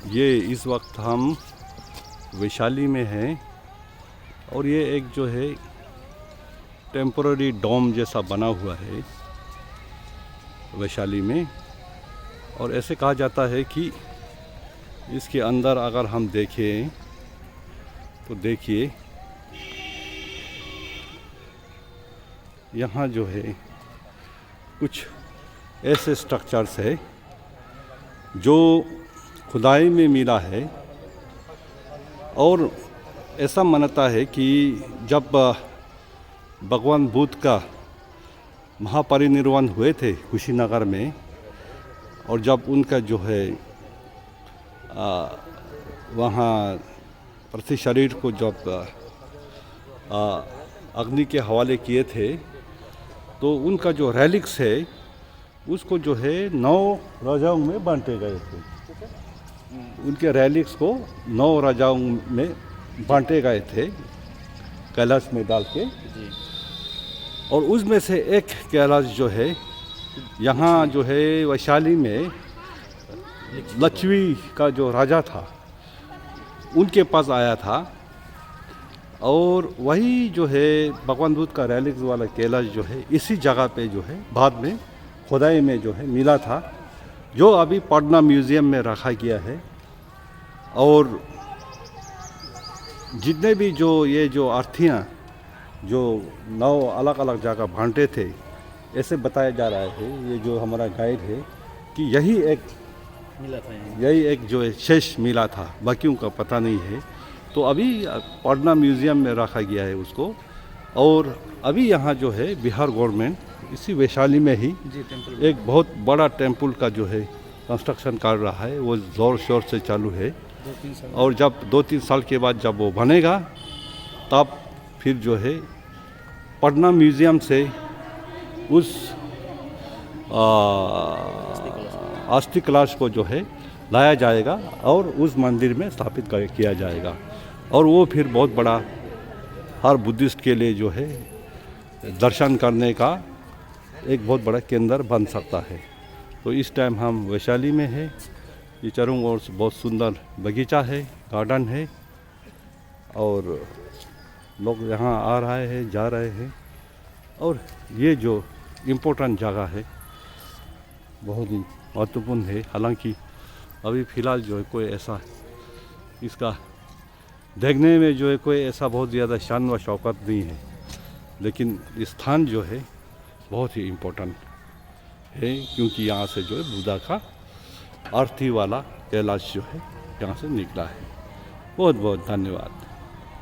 ये इस वक्त हम वैशाली में हैं और ये एक जो है टेम्पोररी डोम जैसा बना हुआ है वैशाली में। और ऐसे कहा जाता है कि इसके अंदर अगर हम देखें तो देखिए यहाँ जो है कुछ ऐसे स्ट्रक्चर्स है जो खुदाई में मिला है। और ऐसा मानता है कि जब भगवान बुद्ध का महापरिनिर्वाण हुए थे कुशीनगर में, और जब उनका जो है वहाँ प्रति शरीर को जब अग्नि के हवाले किए थे तो उनका जो रेलिक्स है उसको जो है 9 राजाओं में बांटे गए थे। उनके रेलिक्स को 9 राजाओं में बांटे गए थे कैलाश में डाल के। और उसमें से एक कैलाश जो है यहाँ जो है वैशाली में लक्ष्मी का जो राजा था उनके पास आया था। और वही जो है भगवान बुद्ध का रेलिक्स वाला कैलाश जो है इसी जगह पे जो है बाद में खुदाई में जो है मिला था, जो अभी पटना म्यूज़ियम में रखा गया है। और जितने भी जो ये जो अर्थियाँ जो 9 अलग अलग जगह बांटे थे, ऐसे बताया जा रहा है, ये जो हमारा गाइड है, कि यही एक मिला था, यही एक जो है शेष मिला था, बाकियों का पता नहीं है। तो अभी पटना म्यूज़ियम में रखा गया है उसको। और अभी यहाँ जो है बिहार गवर्नमेंट इसी वैशाली में ही एक बहुत बड़ा टेम्पल का जो है कंस्ट्रक्शन कर रहा है, वो ज़ोर शोर से चालू है। और जब 2-3 साल के बाद जब वो बनेगा तब फिर जो है पटना म्यूज़ियम से उस अस्थि कलश को जो है लाया जाएगा और उस मंदिर में स्थापित किया जाएगा। और वो फिर बहुत बड़ा हर बुद्धिस्ट के लिए जो है दर्शन करने का एक बहुत बड़ा केंद्र बन सकता है। तो इस टाइम हम वैशाली में है। ये चारों ओर से बहुत सुंदर बगीचा है, गार्डन है, और लोग यहाँ आ रहे हैं, जा रहे हैं। और ये जो इम्पोर्टेंट जगह है बहुत ही महत्वपूर्ण है। हालांकि अभी फ़िलहाल जो है कोई ऐसा इसका देखने में जो है कोई ऐसा बहुत ज़्यादा शान व शौकत नहीं है, लेकिन स्थान जो है बहुत ही इम्पोर्टेंट है, क्योंकि यहाँ से जो है बुद्धा का अर्थी वाला कैलाश जो है यहाँ से निकला है। बहुत बहुत धन्यवाद।